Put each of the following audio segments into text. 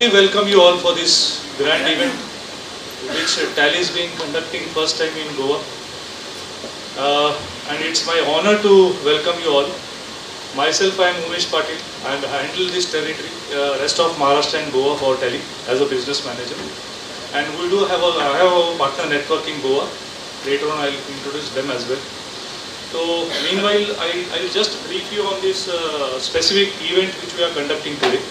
We welcome you all for this grand event which Tally is being conducting first time in Goa. And it's my honor to welcome you all. Myself, I am Umesh Patil and handle this territory, rest of Maharashtra and Goa for Tally as a business manager. And we do have a partner network in Goa. Later on, I'll introduce them as well. So, meanwhile, I'll just brief you on this specific event which we are conducting today.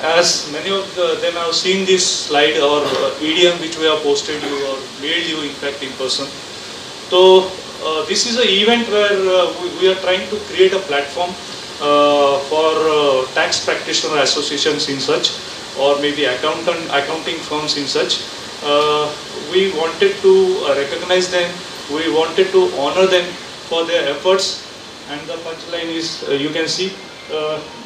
As many of them have seen this slide or EDM which we have posted you or mailed you in fact in person. So this is an event where we are trying to create a platform for tax practitioner associations in such or maybe accounting firms in such. We wanted to recognize them, we wanted to honor them for their efforts, and the punchline is you can see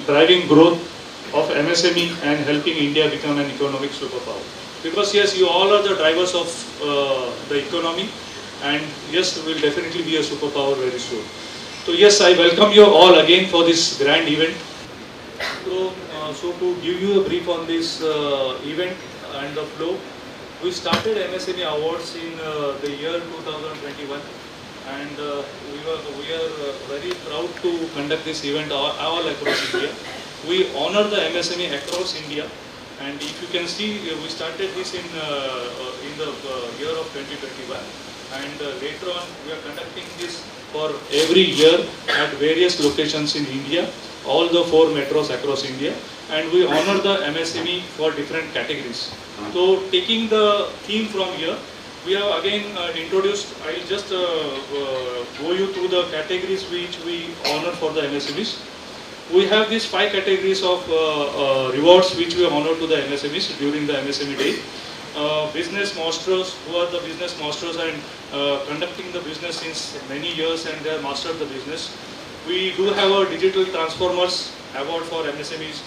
driving growth of MSME and helping India become an economic superpower. Because yes, you all are the drivers of the economy, and yes, we will definitely be a superpower very soon. So yes, I welcome you all again for this grand event. So to give you a brief on this event and the flow, we started MSME Awards in the year 2021, and we are very proud to conduct this event all across India. We honor the MSME across India, and if you can see, we started this in the year of 2021, and later on we are conducting this for every year at various locations in India, all the 4 metros across India, and we honor the MSME for different categories. So taking the theme from here, we have again introduced, I'll just go you through the categories which we honor for the MSMEs. We have these 5 categories of rewards which we honor to the MSMEs during the MSME day. Business masters, who are the business masters and conducting the business since many years and they have mastered the business. We do have a digital transformers award for MSMEs.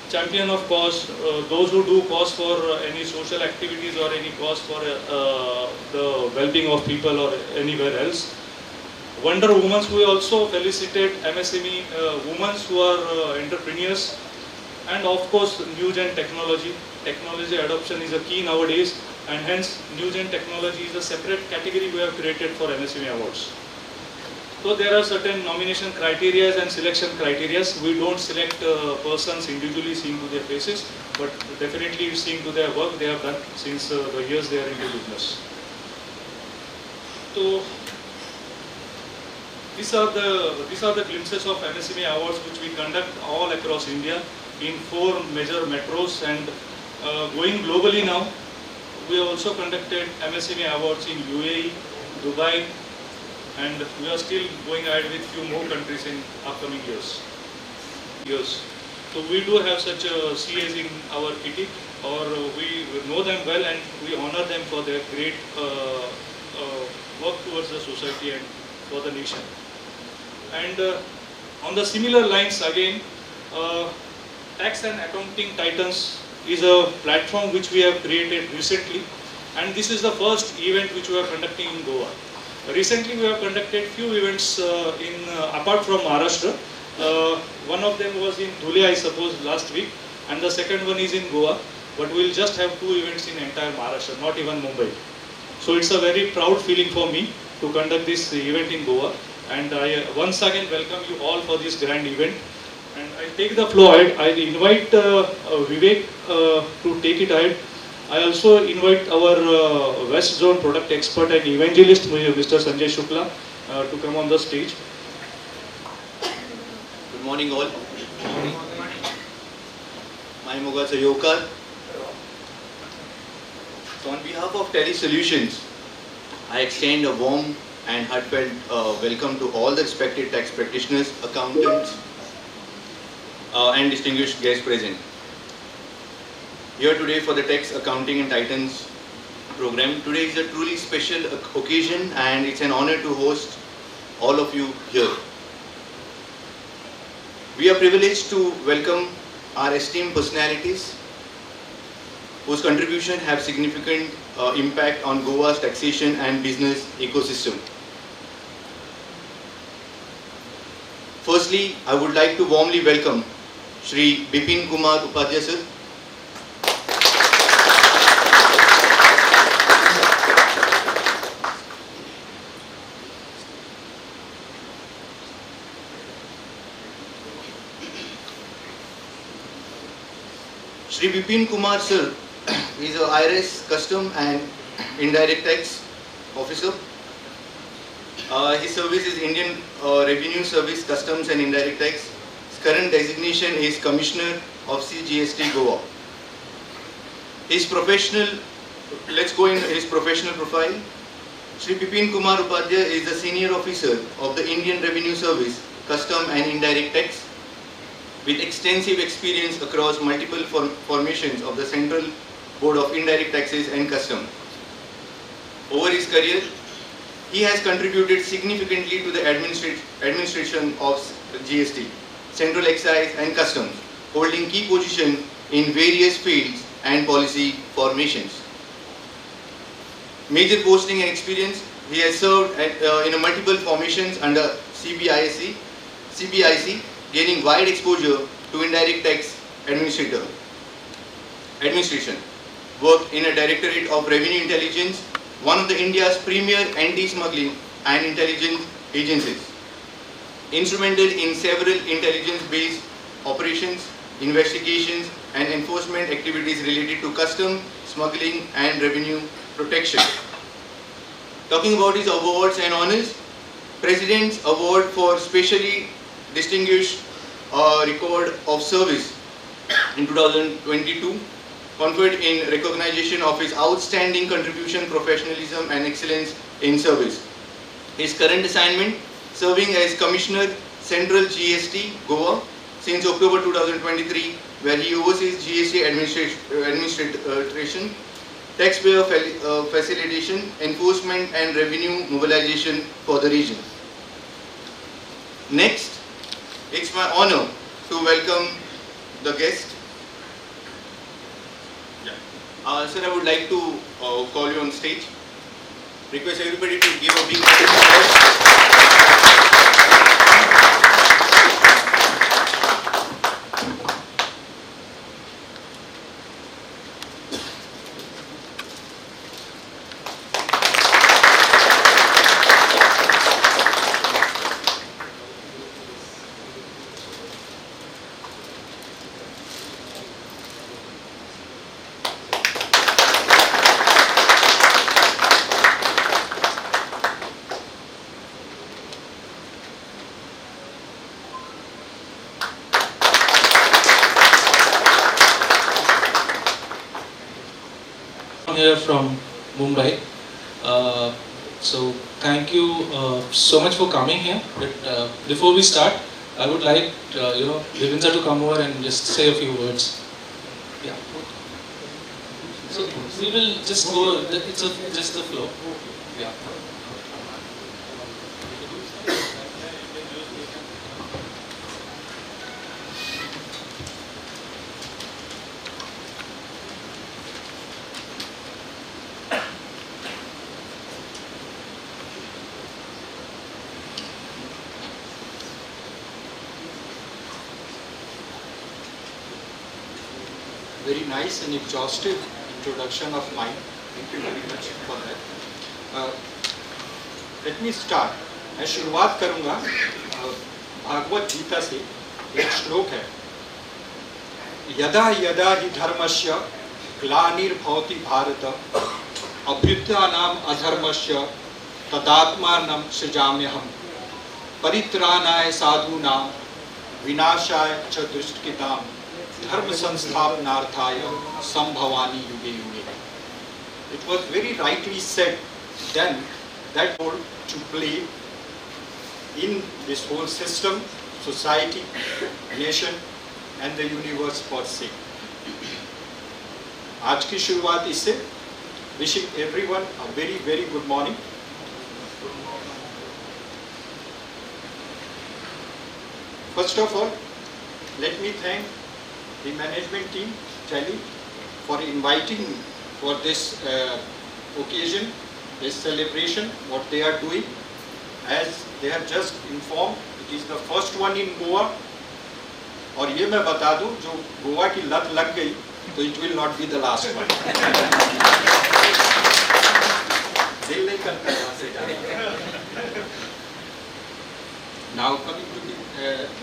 Champion of cause, those who do cause for any social activities or any cause for the well-being of people or anywhere else. Wonder Women, we also felicitate MSME women who are entrepreneurs, and of course new gen technology. Technology adoption is a key nowadays, and hence new gen technology is a separate category we have created for MSME awards. So there are certain nomination criteria and selection criteria. We don't select persons individually seeing to their faces, but definitely seeing to their work they have done since the years they are into business. So these are the glimpses of MSME awards which we conduct all across India in 4 major metros, and going globally now, we have also conducted MSME awards in UAE, Dubai, and we are still going ahead with few more countries in upcoming years. So we do have such CAs in our kitty, or we know them well and we honor them for their great work towards the society and for the nation. And on the similar lines again, Tax and Accounting Titans is a platform which we have created recently, and this is the first event which we are conducting in Goa. Recently we have conducted few events apart from Maharashtra. One of them was in Dhule, I suppose, last week, and the second one is in Goa, but we will just have 2 events in entire Maharashtra, not even Mumbai. So it's a very proud feeling for me to conduct this event in Goa. And I once again welcome you all for this grand event. And I take the floor ahead. I invite Vivek to take it ahead. I also invite our West Zone product expert and evangelist, Mr. Sanjay Shukla, to come on the stage. Good morning all. My Muga Sayokar. So on behalf of Tele Solutions, I extend a warm and heartfelt welcome to all the respected tax practitioners, accountants, and distinguished guests present here today for the Tax Accounting and Titans program. Today is a truly special occasion, and it's an honor to host all of you here. We are privileged to welcome our esteemed personalities whose contribution have significant impact on Goa's taxation and business ecosystem. Firstly, I would like to warmly welcome Shri Bipin Kumar Upadhyay sir, Shri Bipin Kumar sir is a IRS Custom and Indirect Tax Officer. His service is Indian Revenue Service Customs and Indirect Tax. His current designation is Commissioner of CGST Goa. His professional, let's go in his professional profile. Shri Bipin Kumar Upadhyay is the Senior Officer of the Indian Revenue Service, Custom and Indirect Tax, with extensive experience across multiple formations of the Central Board of Indirect Taxes and Custom. Over his career, he has contributed significantly to the administration of GST, Central Excise and Customs, holding key positions in various fields and policy formations. Major posting and experience, he has served in multiple formations under CBIC, gaining wide exposure to indirect tax administration. Worked in a Directorate of Revenue Intelligence, one of the India's premier anti-smuggling and intelligence agencies. Instrumental in several intelligence-based operations, investigations and enforcement activities related to custom, smuggling and revenue protection. Talking about his awards and honors, President's Award for Specially Distinguished Record of Service in 2022, conferred in recognition of his outstanding contribution, professionalism and excellence in service. His current assignment, serving as Commissioner Central GST Goa since October 2023, where he oversees GST administration, taxpayer facilitation, enforcement and revenue mobilization for the region. Next, it's my honor to welcome the guest. Sir, I would like to call you on stage. Request everybody to give a big round of here from Mumbai. So thank you so much for coming here. But before we start, I would like Bipin sir to come over and just say a few words. Yeah. So we will just go. It's just the flow. Yeah. Very nice and exhaustive introduction of mine. Thank you very much for that. Let me start. मैं शुरुआत करूँगा भागवत गीता से. एक श्लोक है. यदा यदा हि धर्मस्य ग्लानिर्भवति भारत अभ्युत्थानाम् अधर्मस्य तदात्मानं सृजाम्यहम् परित्राणाय साधूनां विनाशाय च दुष्कृताम् धर्म संस्थापनार्थाय संभवानि युगे युगे. It was very rightly said then that role to play in this whole system, society, nation and the universe per se. आज की शुरुआत इससे. Wishing everyone a very very good morning. First of all, let me thank the management team, Tally, for inviting me for this occasion, this celebration, what they are doing. As they have just informed, it is the first one in Goa. और ये मैं बता दूं, जो गोवा की लत लग गई, तो it will not be the last one. दिल नहीं करता यहाँ से जाना. Now coming to the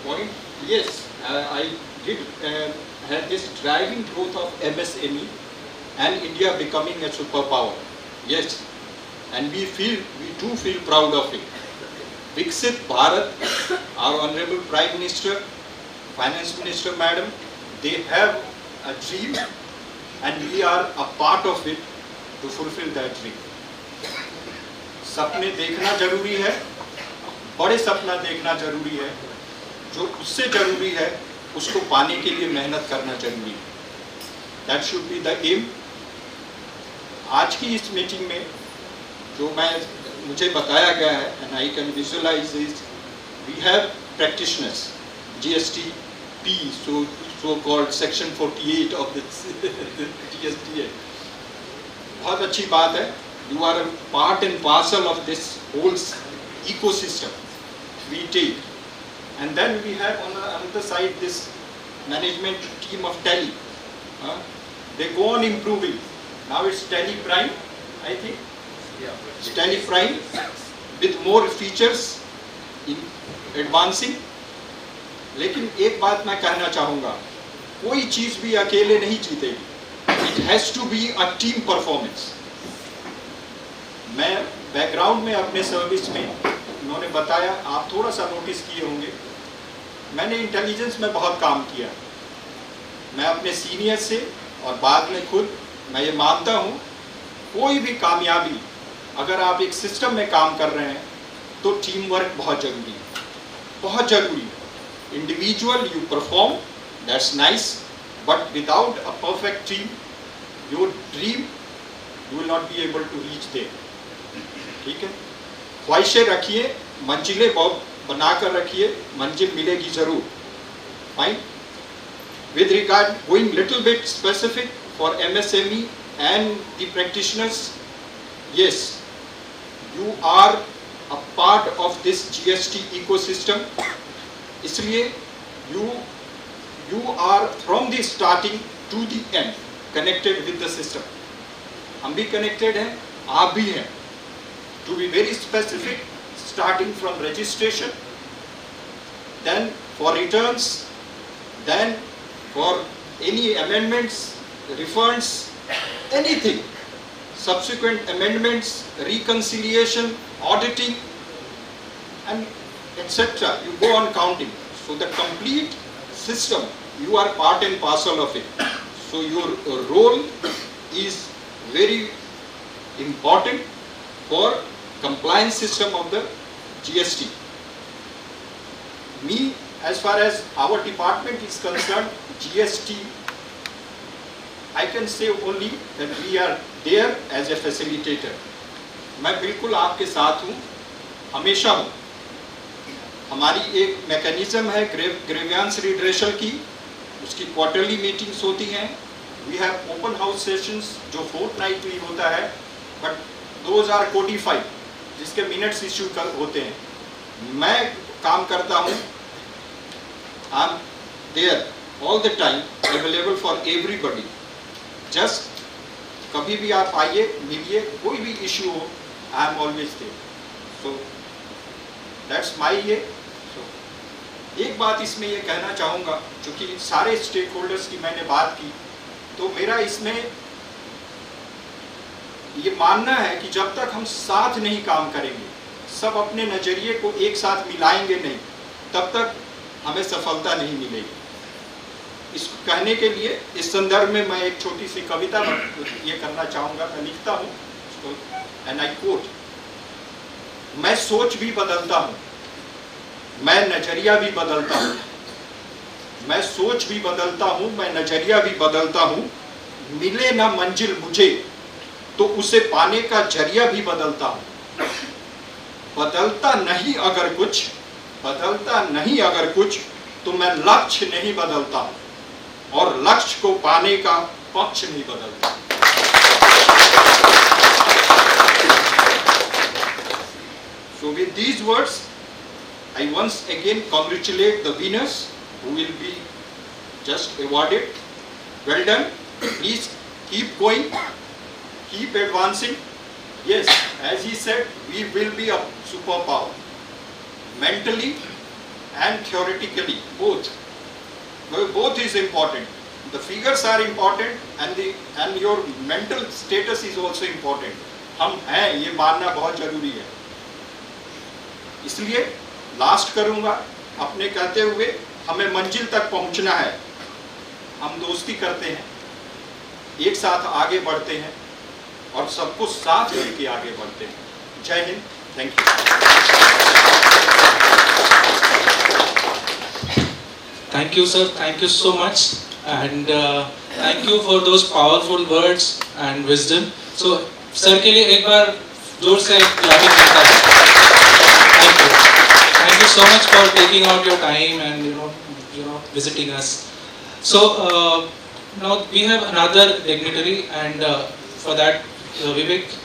point, yes, I had this driving growth of MSME and India becoming a superpower. Yes, and we do feel proud of it. Viksit Bharat, our Honorable Prime Minister, Finance Minister Madam, they have a dream and we are a part of it to fulfill that dream. सपने देखना जरूरी है, बड़े सपना देखना जरूरी है, जो उससे जरूरी है उसको पाने के लिए मेहनत करना जरूरी है. That should be the aim. आज की इस मीटिंग में जो मुझे बताया गया है, and I can visualize is we have practitioners, GST P, so called section 48 of the GST. बहुत अच्छी बात है. You are a part and parcel of this whole ecosystem we take. And then we have on the other side this management team of Tele. They go on improving. Now it's Tele Prime, I think. Yeah. It's Tele Prime with more features in advancing. लेकिन एक बात मैं कहना चाहूँगा, कोई चीज़ भी अकेले नहीं जीतेगी. It has to be a team performance. मैं बैकग्राउंड में अपने सर्विस में उन्होंने बताया, आप थोड़ा सा नोटिस किए होंगे, मैंने इंटेलिजेंस में बहुत काम किया. मैं अपने सीनियर से और बाद में खुद मैं ये मानता हूँ, कोई भी कामयाबी अगर आप एक सिस्टम में काम कर रहे हैं तो टीम वर्क बहुत ज़रूरी है, बहुत ज़रूरी है. Individual you perform, that's nice, but without a perfect team your dream you will not be able to reach there. ठीक है, ख्वाहिशें रखिए, मंजिलें बहुत बनाकर रखिए, मंजिल मिलेगी जरूर. Fine. With regard, going little bit specific for MSME and the practitioners, yes, you are a part of this GST ecosystem. इसलिए you are from the starting to the end connected with the system. हम भी connected हैं, आप भी हैं. To be very specific, starting from registration, then for returns, then for any amendments, refunds, anything, subsequent amendments, reconciliation, auditing, and etc. You go on counting. So the complete system, you are part and parcel of it. So your role is very important for compliance system of the GST. Me, as far as our department is concerned, GST, I can say only that we are there as a facilitator. मैं बिल्कुल आपके साथ हूँ, हमेशा हूँ. हमारी एक mechanism है ग्रीवियंस रिड्रेशल की, उसकी क्वार्टरली मीटिंग्स होती हैं. We have open house sessions जो fortnightly होता है, but those are codified, जिसके मिनट्स इश्यू होते हैं. मैं काम करता हूँ, I am there all the time, available for everybody. Just कभी भी आप आइए, मिलिए, कोई भी इश्यू हो, I am always there. So that's my ये. So एक बात इसमें ये कहना चाहूँगा, क्योंकि सारे स्टेक होल्डर्स की मैंने बात की, तो मेरा इसमें ये मानना है कि जब तक हम साथ नहीं काम करेंगे, सब अपने नजरिए को एक साथ मिलाएंगे नहीं, तब तक हमें सफलता नहीं मिलेगी. इसको कहने के लिए इस संदर्भ में मैं एक छोटी सी कविता ये करना चाहूँगा. मैं लिखता हूँ, एंड आई कोट, मैं सोच भी बदलता हूँ, मैं नजरिया भी बदलता हूँ. मैं सोच भी बदलता हूँ, मैं नजरिया भी बदलता हूँ. मिले ना मंजिल मुझे तो उसे पाने का जरिया भी बदलता हूँ. बदलता नहीं अगर कुछ, बदलता नहीं अगर कुछ, तो मैं लक्ष्य नहीं बदलता हूँ, और लक्ष्य को पाने का पक्ष नहीं बदलता. So with these words, I once again congratulate the winners who will be just awarded. Well done. Please keep going, keep advancing. Yes, as he said, we will be a superpower, mentally and theoretically both. Both is important. The figures are important and your mental status is also important. हम हैं ये मानना बहुत जरूरी है. इसलिए last करूंगा अपने कहते हुए, हमें मंजिल तक पहुंचना है. हम दोस्ती करते हैं, एक साथ आगे बढ़ते हैं और सबको साथ लेके आगे बढ़ते हैं. जय Hind. Thank you. Thank you, sir. Thank you so much, and thank you for those powerful words and wisdom. So, sir के लिए एक बार जोर से clapping करता है. Thank you. Thank you so much for taking out your time and visiting us. So now we have another dignitary, and for that, Vivek.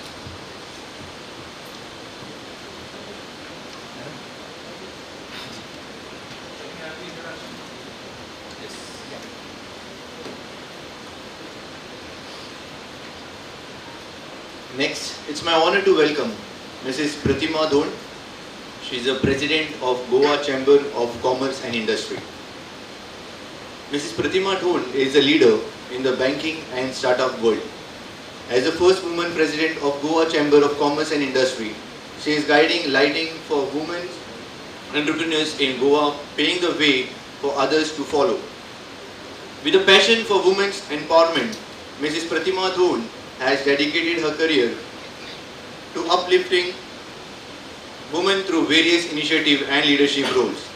Next, it's my honor to welcome Mrs. Pratima Dhond. She is the President of Goa Chamber of Commerce and Industry. Mrs. Pratima Dhond is a leader in the banking and startup world. As the first woman President of Goa Chamber of Commerce and Industry, she is guiding lighting for women entrepreneurs in Goa, paving the way for others to follow. With a passion for women's empowerment, Mrs. Pratima Dhond has dedicated her career to uplifting women through various initiatives and leadership roles.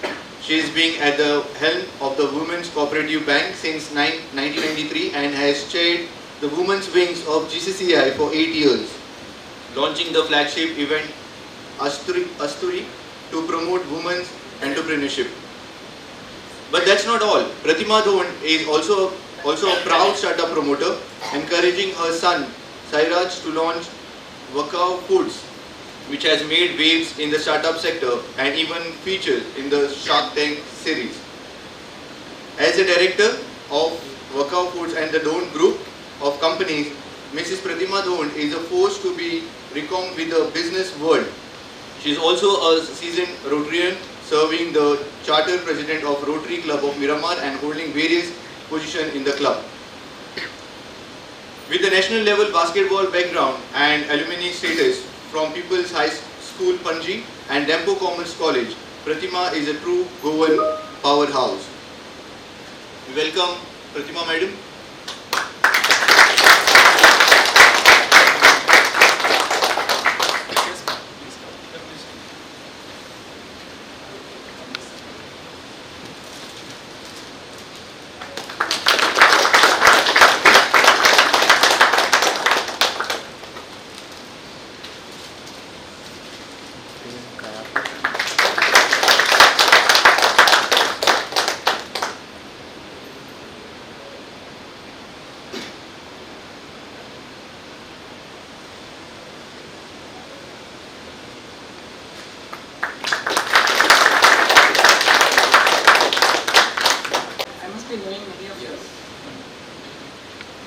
She is being at the helm of the Women's Cooperative Bank since 1993 and has chaired the Women's Wings of GCCI for 8 years, launching the flagship event Asturi to promote women's entrepreneurship. But that's not all. Pratima Dhond is also a proud startup promoter, encouraging her son Sairaj to launch Wakao Foods, which has made waves in the startup sector and even featured in the Shark Tank series. As a director of Wakao Foods and the Dhond Group of companies, Mrs. Pratima Dhond is a force to be reckoned with the business world. She is also a seasoned Rotarian, serving the Charter President of Rotary Club of Miramar and holding various positions in the club. With the national level basketball background and alumni status from People's High School Panji and Dempo Commerce College, Pratima is a true Goan powerhouse. We welcome Pratima Madam.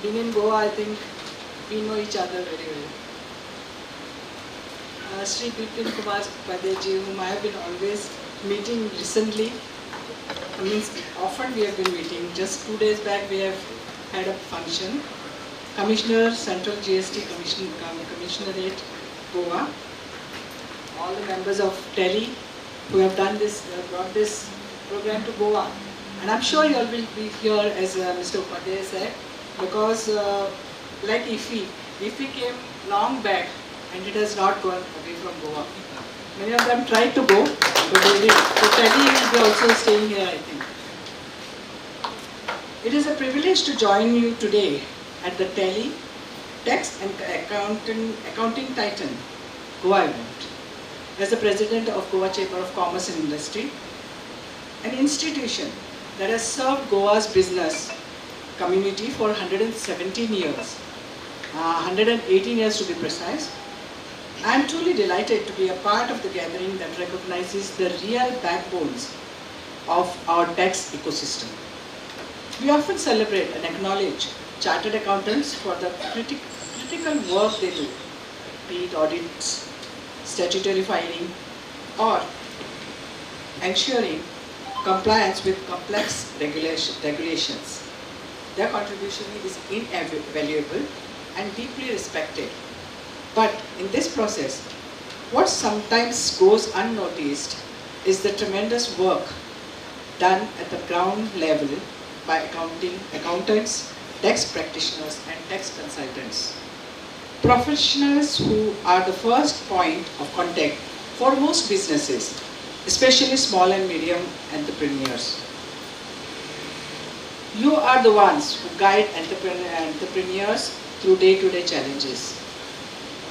Being in Goa, I think we know each other very well. Shri Bipin Kumar Upadhyay, whom I have been always meeting recently, means often we have been meeting. Just 2 days back we have had a function. Commissioner, Central GST Commissionerate, Goa. All the members of Delhi who have done this, brought this program to Goa. And I'm sure you all will be here, as Mr. Upadhyay said, because like IFFI came long back and it has not gone away from Goa. Many of them tried to go, but they did. So Delhi will be also staying here, I think. It is a privilege to join you today at the Tele, Tax and Accounting Titan Goa event as the President of Goa Chamber of Commerce and Industry, an institution that has served Goa's business community for 117 years, 118 years to be precise. I am truly delighted to be a part of the gathering that recognizes the real backbones of our tax ecosystem. We often celebrate and acknowledge chartered accountants for the critical work they do, be it audits, statutory filing, or ensuring compliance with complex regulations. Their contribution is invaluable and deeply respected. But in this process, what sometimes goes unnoticed is the tremendous work done at the ground level by accountants, tax practitioners and tax consultants. Professionals who are the first point of contact for most businesses, especially small and medium entrepreneurs. You are the ones who guide entrepreneurs through day-to-day challenges.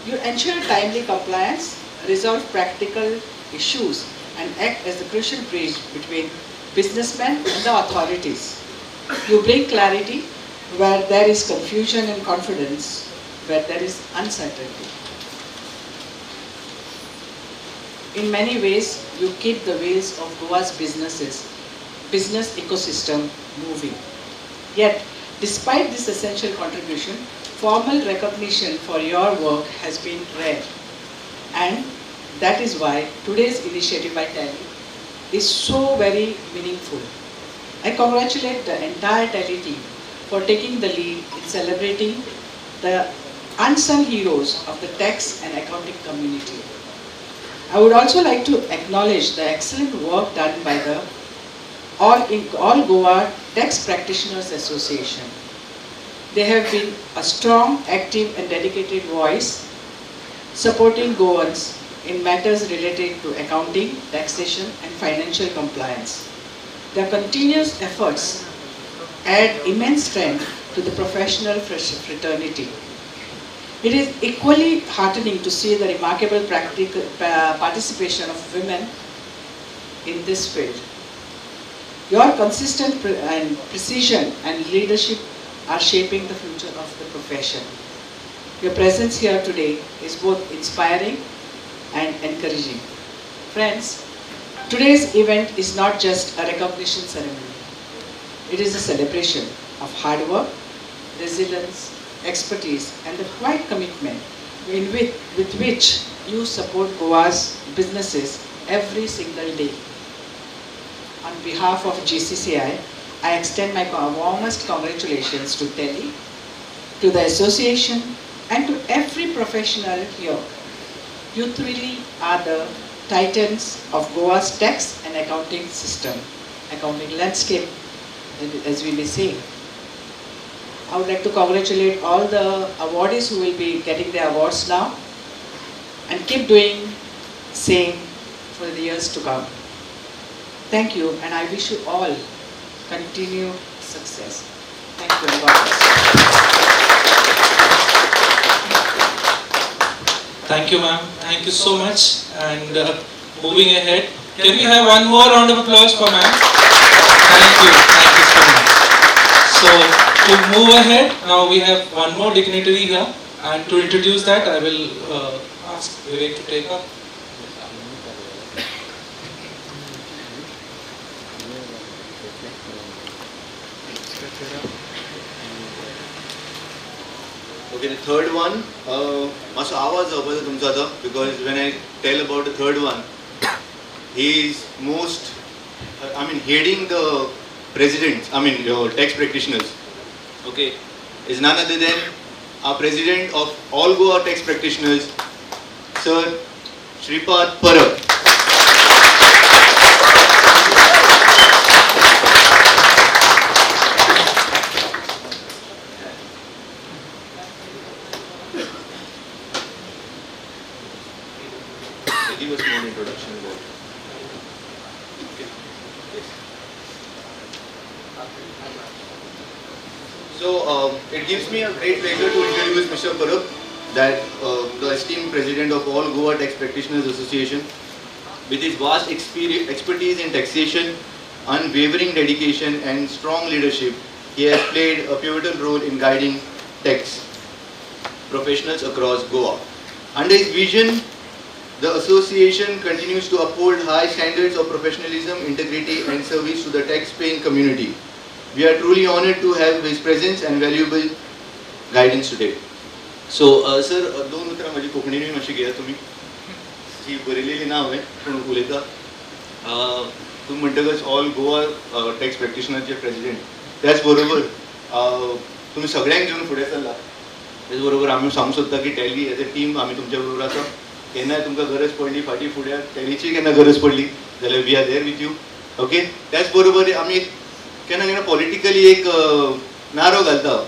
You ensure timely compliance, resolve practical issues, and act as the crucial bridge between businessmen and the authorities. You bring clarity where there is confusion and confidence where there is uncertainty. In many ways, you keep the wheels of Goa's business ecosystem moving. Yet, despite this essential contribution, formal recognition for your work has been rare. And that is why today's initiative by Tally is so very meaningful. I congratulate the entire Tally team for taking the lead in celebrating the unsung heroes of the tax and accounting community. I would also like to acknowledge the excellent work done by the All Goa Tax Practitioners Association. They have been a strong, active and dedicated voice supporting Goans in matters related to accounting, taxation and financial compliance. Their continuous efforts add immense strength to the professional fraternity. It is equally heartening to see the remarkable participation of women in this field. Your consistent and precision and leadership are shaping the future of the profession. Your presence here today is both inspiring and encouraging. Friends, today's event is not just a recognition ceremony. It is a celebration of hard work, resilience, expertise and the quiet commitment with which you support Goa's businesses every single day. On behalf of GCCI, I extend my warmest congratulations to Tally, to the association and to every professional here. You truly are the titans of Goa's tax and accounting system, accounting landscape, as we may say. I would like to congratulate all the awardees who will be getting their awards now and keep doing same for the years to come. Thank you and I wish you all continued success. Thank you and God bless. Thank you, ma'am. Thank you so much. And moving ahead, can we have one more round of applause for ma'am? Thank you. Thank you so much. So, to move ahead, now we have one more dignitary here. And to introduce that, I will ask Vivek to take up. Okay, the third one, must आवाज आवाज तुमचा था because when I tell about the third one, he is most, heading the presidents, your tax practitioners. Okay, is none other than our president of all Goa tax practitioners, Sir Shri. Give us more introduction about it. Okay. Yes. So it gives me a great pleasure to introduce Mr. Parab, that the esteemed president of all Goa Tax Practitioners Association. With his vast expertise in taxation, unwavering dedication and strong leadership, he has played a pivotal role in guiding tax professionals across Goa. Under his vision, the association continues to uphold high standards of professionalism, integrity and service to the tax-paying community. We are truly honored to have his presence and valuable guidance today. So, sir, दोन उतरां माझी कोंकणी मातशी घेयात तुमी. ती बरयलेली नाव आहे पण उलयता. तुम्ही म्हणटकच ऑल गोवा टॅक्स प्रॅक्टिशनरचे प्रेसिडेंट, त्याच बरोबर तुम्ही सगळ्यांक घेऊन फुडें चल्ला. त्याच बरोबर आमी सांगूंक सोदता की टॅली एज अ टीम आमी तुमच्या बरोबर आसा. केन्नाय तुमकां गरज पडली फाटीं फुडें टॅलीची केन्ना गरज पडली जाल्यार we are there with you. Okay. त्याच बरोबर आमी केन्ना केन्ना पॉलिटिकली एक नारो घालता.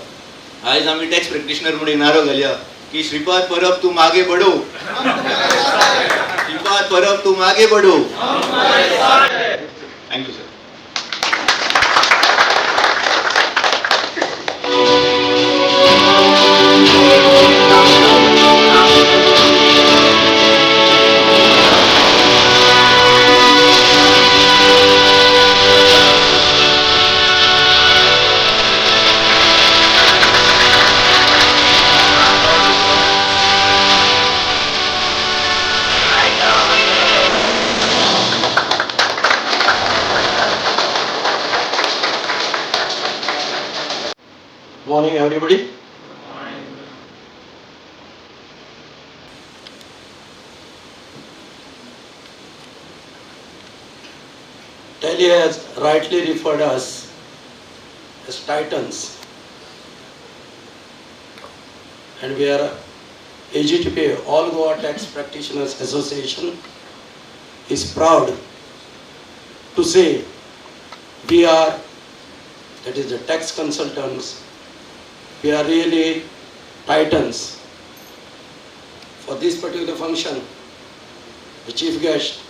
आयज आमी टॅक्स प्रॅक्टिशनर म्हणून एक नारो घालया की श्रीपाद परब तू मागे बढो, श्रीपाद परब तू मागे बढो. Thank you sir. Morning, everybody. Tally has rightly referred us as titans, and we are AGTP, All Goa Tax Practitioners Association, is proud to say we are, that is the tax consultants, we are really titans. For this particular function, the chief guest,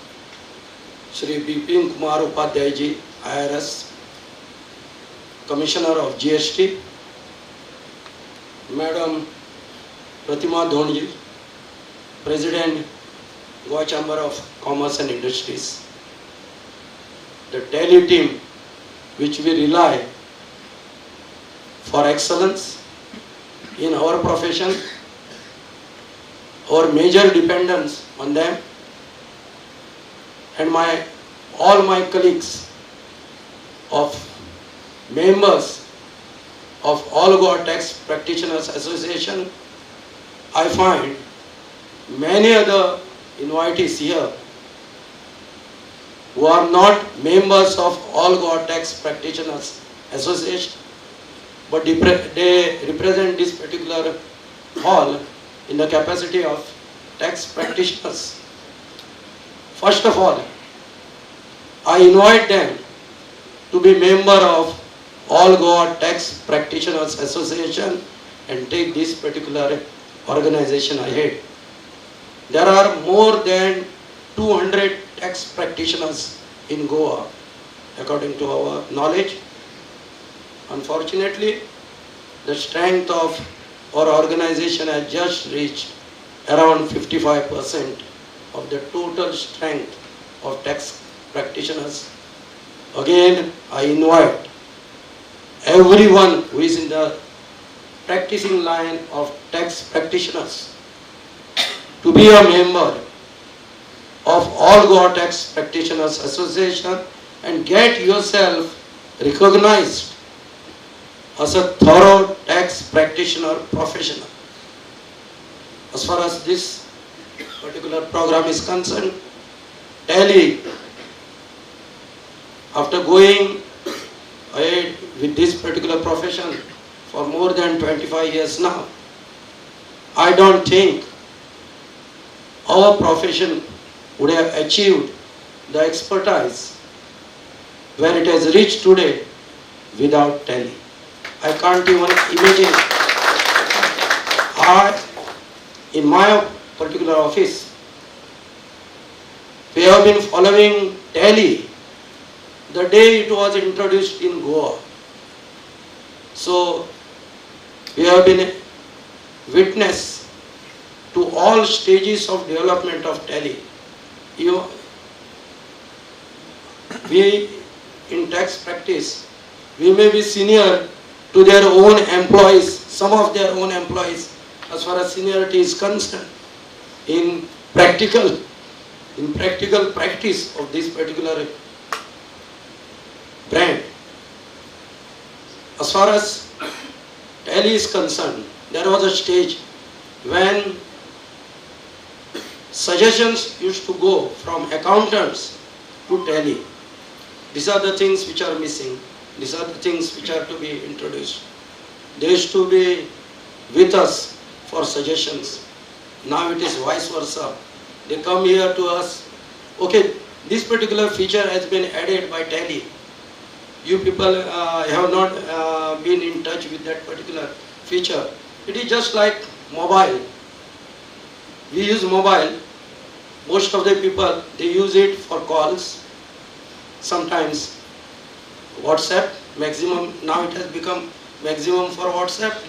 Shri Bipin Kumar Upadhyay ji, IRS, Commissioner of GST, Madam Pratima Dhond ji, President, Goa Chamber of Commerce and Industries, the Tally team, which we rely for excellence in our profession, our major dependence on them, and all my colleagues of members of All Goa Tax Practitioners Association. I find many other invitees here who are not members of All Goa Tax Practitioners Association, but they represent this particular hall in the capacity of tax practitioners. First of all, I invite them to be member of All Goa Tax Practitioners Association and take this particular organization ahead. There are more than 200 tax practitioners in Goa, according to our knowledge. Unfortunately, the strength of our organization has just reached around 55% of the total strength of tax practitioners. Again, I invite everyone who is in the practicing line of tax practitioners to be a member of All Goa Tax Practitioners Association and get yourself recognized as a thorough tax practitioner professional. As far as this particular program is concerned, Tally, after going ahead with this particular profession for more than 25 years now, I don't think our profession would have achieved the expertise where it has reached today without Tally. I can't even imagine. In my particular office, we have been following Tally the day it was introduced in Goa. So we have been witness to all stages of development of Tally. We in tax practice, we may be senior to their own employees, some of their own employees, as far as seniority is concerned, in practical practice of this particular brand. As far as Tally is concerned, there was a stage when suggestions used to go from accountants to Tally. These are the things which are missing. These are the things which are to be introduced. They used to be with us for suggestions. Now it is vice versa. They come here to us. Okay, this particular feature has been added by Tally. You people have not been in touch with that particular feature. It is just like mobile. We use mobile. Most of the people, they use it for calls. Sometimes WhatsApp, maximum, now it has become maximum for WhatsApp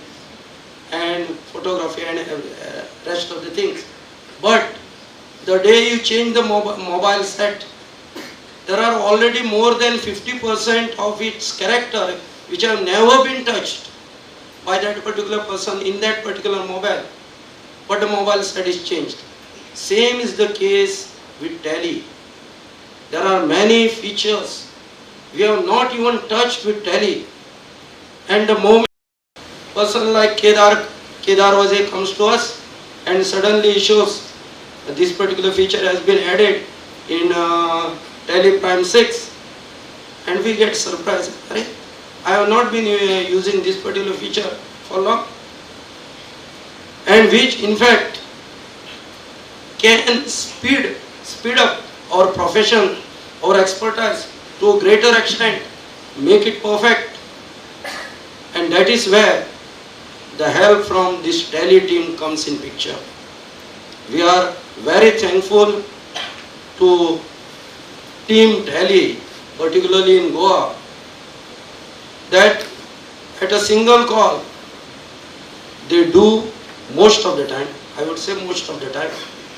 and photography and rest of the things. But the day you change the mobile set, there are already more than 50% of its character which have never been touched by that particular person in that particular mobile. But the mobile set is changed. Same is the case with Tally. There are many features we have not even touched with Tally. And the moment person like Kedar Vaze comes to us and suddenly shows that this particular feature has been added in Tally Prime 6, and we get surprised. I have not been using this particular feature for long, and which in fact can speed up our profession, our expertise to a greater extent, make it perfect. And that is where the help from this Tally team comes in picture. We are very thankful to Team Tally, particularly in Goa, that at a single call, they do most of the time, I would say most of the time,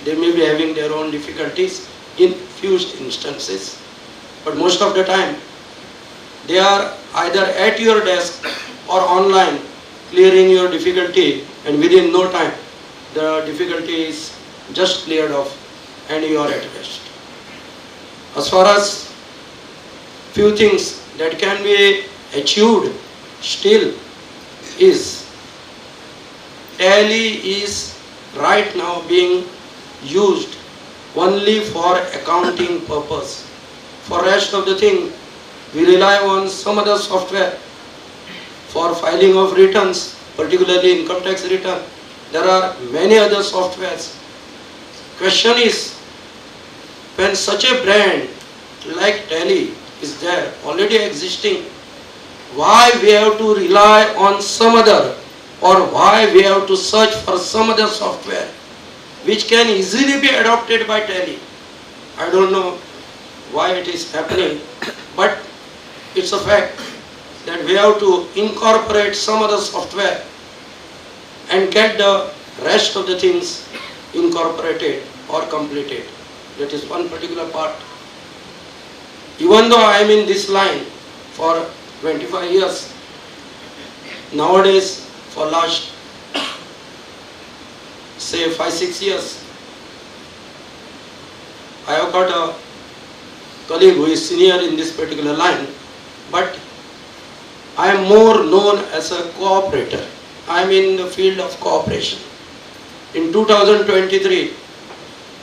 they may be having their own difficulties in few instances, but most of the time, they are either at your desk or online clearing your difficulty, and within no time, the difficulty is just cleared off and you are at rest. As far as few things that can be achieved still is, Tally is right now being used only for accounting purpose. For rest of the thing, we rely on some other software for filing of returns, particularly income tax return. There are many other softwares. Question is, when such a brand like Tally is there, already existing, why we have to rely on some other, or why we have to search for some other software which can easily be adopted by Tally? I don't know why it is happening, but it's a fact that we have to incorporate some other software and get the rest of the things incorporated or completed. That is one particular part. Even though I am in this line for 25 years, nowadays for last say 5-6 years, I have got a colleague who is senior in this particular line, but I am more known as a cooperator. I am in the field of cooperation. In 2023,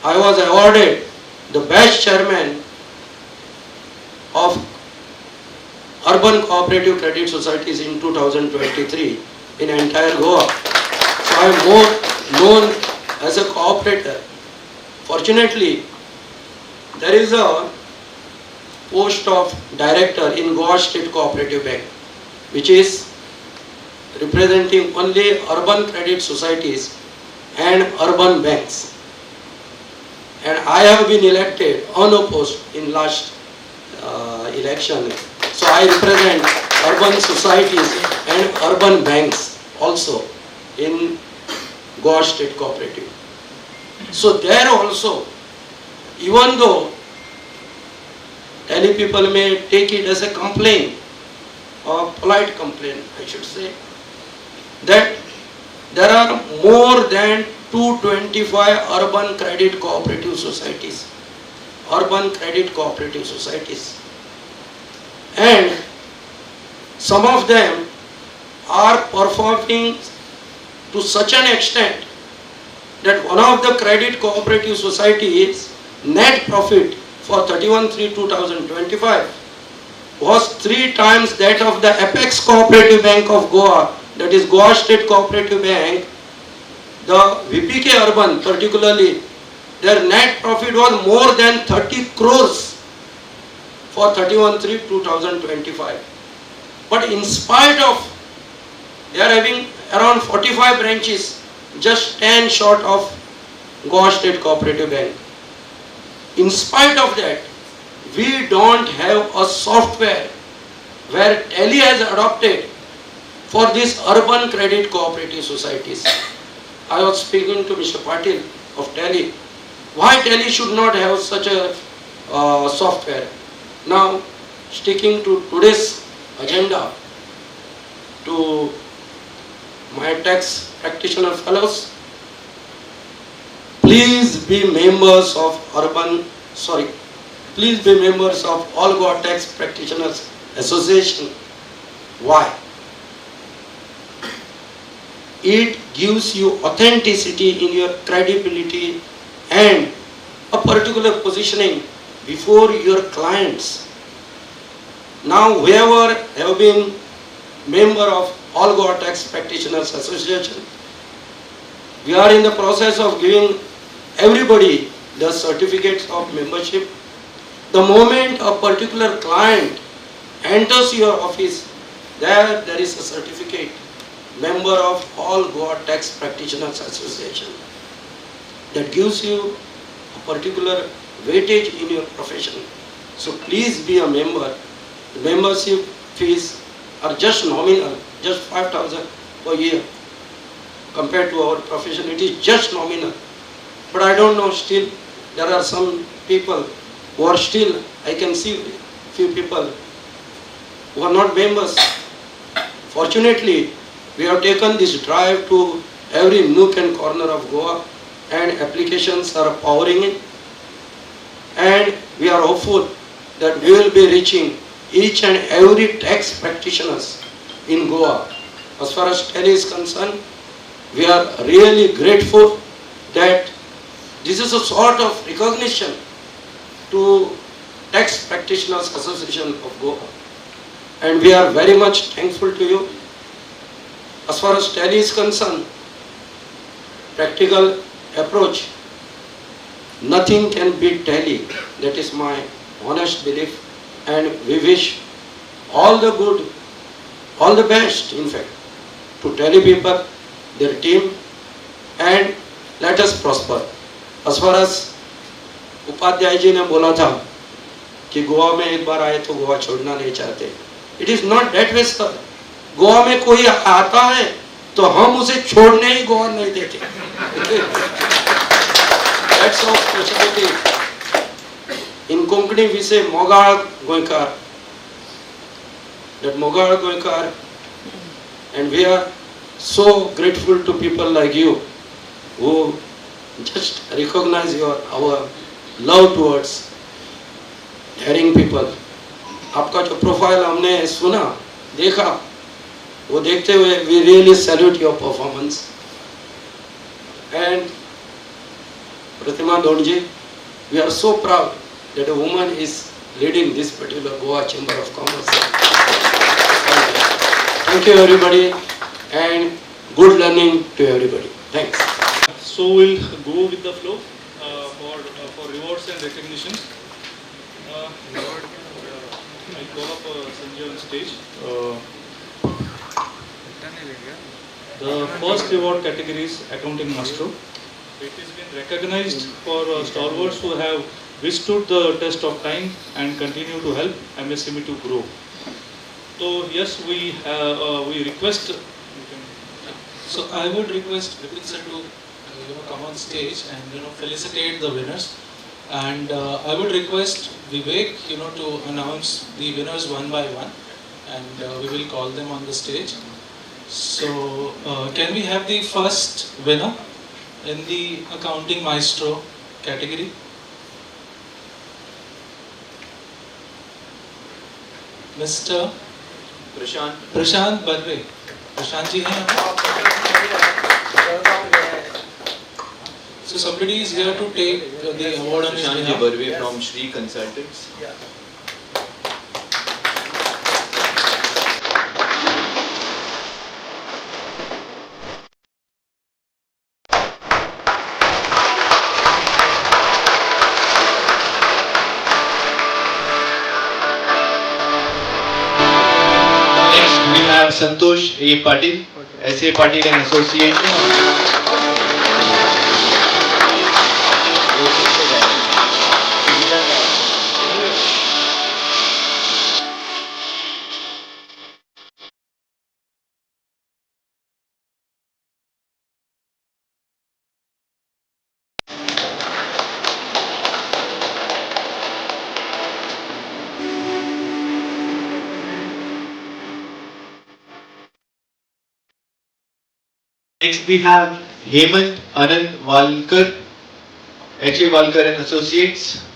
I was awarded the best chairman of Urban Cooperative Credit Societies in 2023 in entire Goa. So I am more known as a cooperator. Fortunately, there is a post of director in Goa State Cooperative Bank, which is representing only urban credit societies and urban banks. And I have been elected unopposed in last election. So I represent urban societies and urban banks also in Goa State Cooperative. So there also, even though Tally people may take it as a complaint, or polite complaint I should say, that there are more than 225 urban credit cooperative societies. Urban credit cooperative societies. And some of them are performing to such an extent that one of the credit cooperative societies net profit for 31/3/2025 was 3 times that of the Apex Cooperative Bank of Goa, that is Goa State Cooperative Bank. The VPK Urban particularly, their net profit was more than 30 crores for 31/3/2025. But in spite of they are having around 45 branches, just 10 short of Goa State Cooperative Bank. In spite of that, we don't have a software where Tally has adopted for these urban credit cooperative societies. I was speaking to Mr. Patil of Tally. Why Tally should not have such a software? Now, sticking to today's agenda, to my tax practitioner fellows, please be members of All Goa Tax Practitioners Association. Why? It gives you authenticity in your credibility and a particular positioning before your clients. Now, whoever have been member of All Goa Tax Practitioners Association, we are in the process of giving everybody the certificates of membership. The moment a particular client enters your office, there is a certificate, member of All Goa Tax Practitioners Association, that gives you a particular weightage in your profession. So please be a member. The membership fees are just nominal, just 5,000 per year. Compared to our profession, it is just nominal. But I don't know, still there are some people who are still, I can see few people who are not members. Fortunately, we have taken this drive to every nook and corner of Goa, and applications are pouring in. And we are hopeful that we will be reaching each and every tax practitioners in Goa. As far as Tally is concerned, we are really grateful that this is a sort of recognition to Tax Practitioners Association of Goa. And we are very much thankful to you. As far as Tally is concerned, practical approach, nothing can beat Tally. That is my honest belief. And we wish all the good, all the best, in fact, to Tally people, their team, and let us prosper. As far as Upadhyay ji ने बोला था कि गोवा में एक बार आए तो गोवा छोड़ना नहीं चाहते, it is not that way sir. Goa में कोई आता है तो हम उसे छोड़ने ही गोवा नहीं देते. That's our specialty. In Konkani we say Mogal Goinkar. That Mogal Goinkar, and we are so grateful to people like you who just recognize our love towards daring people. आपका जो प्रोफाइल हमने सुना, देखा, वो देखते हुए we really salute your performance. And Pratima, Dhond ji, we are so proud that a woman is leading this particular Goa Chamber of Commerce. Thank you everybody, and good learning to everybody. Thanks. So we'll go with the flow for rewards and recognitions. I'll call up Sanjay on stage. The first reward category is Accounting Master. It has been recognized for stalwarts who have withstood the test of time and continue to help MSME to grow. So yes, we request. So I would request Bipin sir to come on stage and felicitate the winners. And I would request Vivek to announce the winners one by one, and we will call them on the stage. So can we have the first winner in the Accounting Maestro category? Mr. Prashant Barve. Prashant ji hai? So somebody is here to take the award on his behalf. Barve from Shri Consultants. we have Santosh A. Patil, S.A. Patil and Associates. Next we have Hemant Anand Walkar, H.A. Walkar and Associates.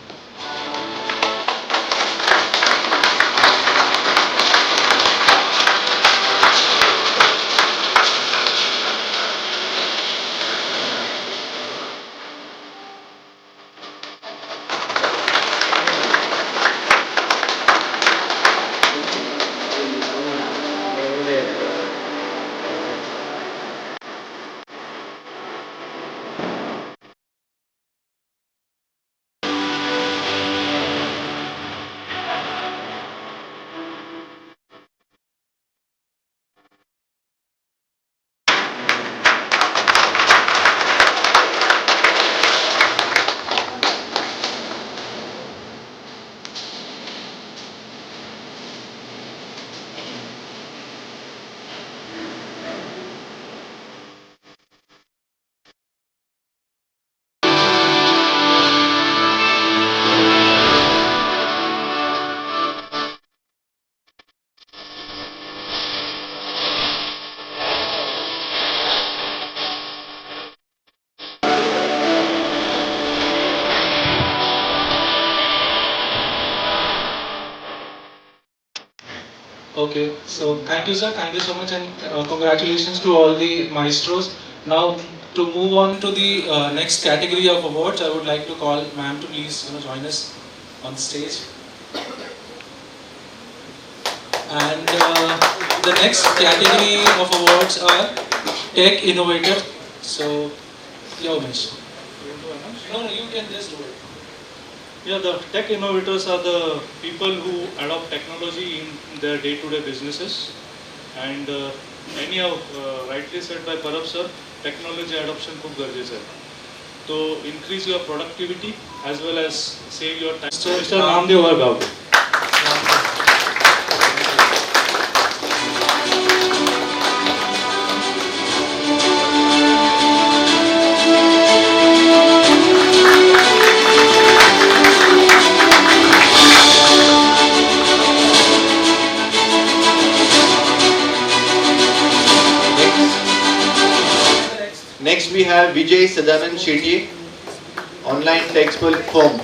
Okay, so thank you, sir. Thank you so much, and congratulations to all the maestros. Now, to move on to the next category of awards, I would like to call ma'am to please join us on stage. And the next category of awards are Tech Innovator. So, yeah, Umesh. No, you can just do it. Yeah, the tech innovators are the people who adopt technology in their day-to-day businesses. And anyhow, rightly said by Parab sir, technology adoption खूप गरजेचं आहे. To increase your productivity as well as save your time. So, Mr. Namdev Vargav. Next we have Vijay Sadanand Shetty, online textbook firm.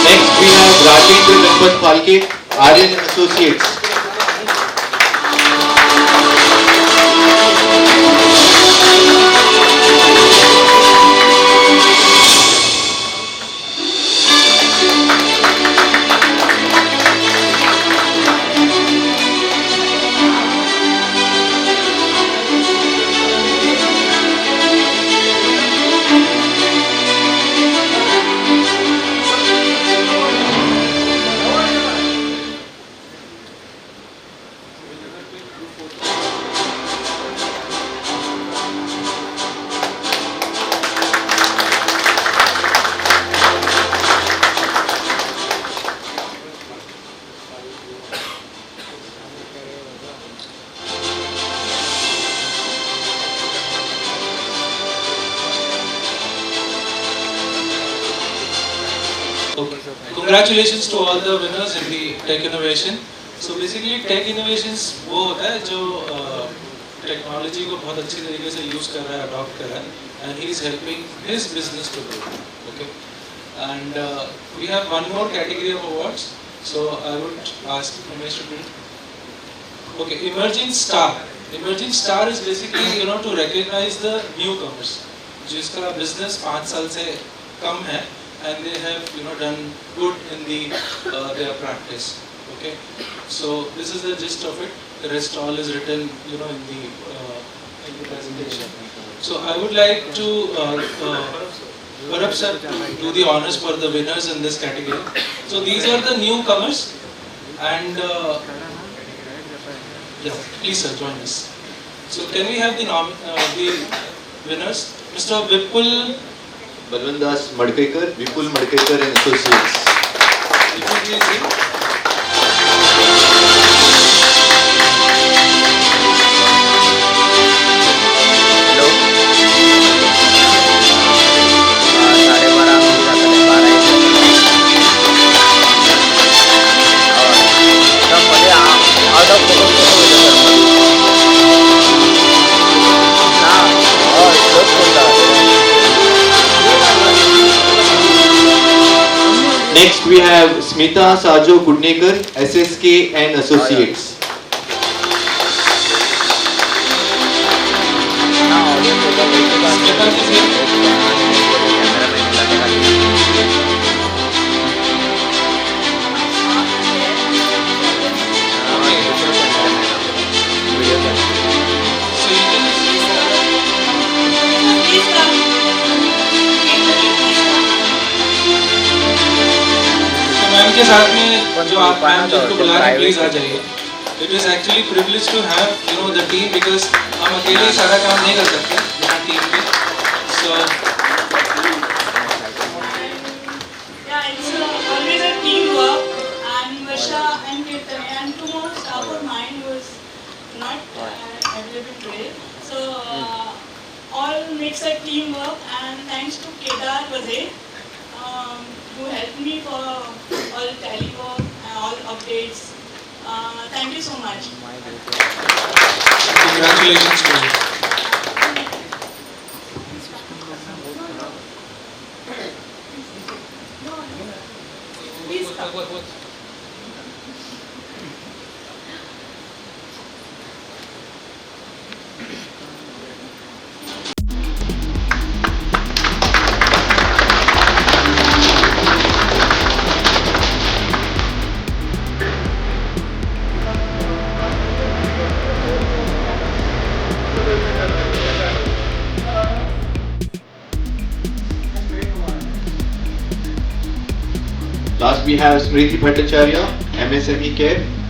Next we have Rajendra Ganpat Phalke, Aryan and Associates. Congratulations to all the winners in the Tech Innovation. So basically Tech Innovations वो होता है जो technology को बहुत अच्छी तरीके से use कर रहा है, अडॉप्ट कर रहा है, and he is helping his business to grow. Okay, and we have one more category of awards. So I would ask Ramesh to do. Okay, Emerging Star. Emerging Star is basically to recognize the newcomers, जिसका business 5 साल से कम है, and they have done good in their practice. Okay, so this is the gist of it. The rest all is written in the presentation. So I would like to Parab sir do the honors for the winners in this category. So these are the newcomers, and yeah, please sir, join us. So can we have the winners? Mr. Vipul Balwandas Madkekar, Vipul Madkekar and Associates. Vipul, please read. Next we have Smita Sajo Kudnekar, SSK and Associates. Smita is here. So you can ma'am के साथ में जो आप ma'am जिनको बुला रहे हैं please आ जाइए. It is actually privileged to have the team because हम अकेले सारा काम नहीं कर सकते बिना टीम के. So yeah, it's always a teamwork, and Varsha and Kirtan and two more staff of mine was not available today. So all makes a teamwork, and thanks to Kedar Vaze, who helped me for all tally work and all updates. Thank you so much. congratulations to you. Please come. Last we have Smriti Bhattacharya, MSME Care.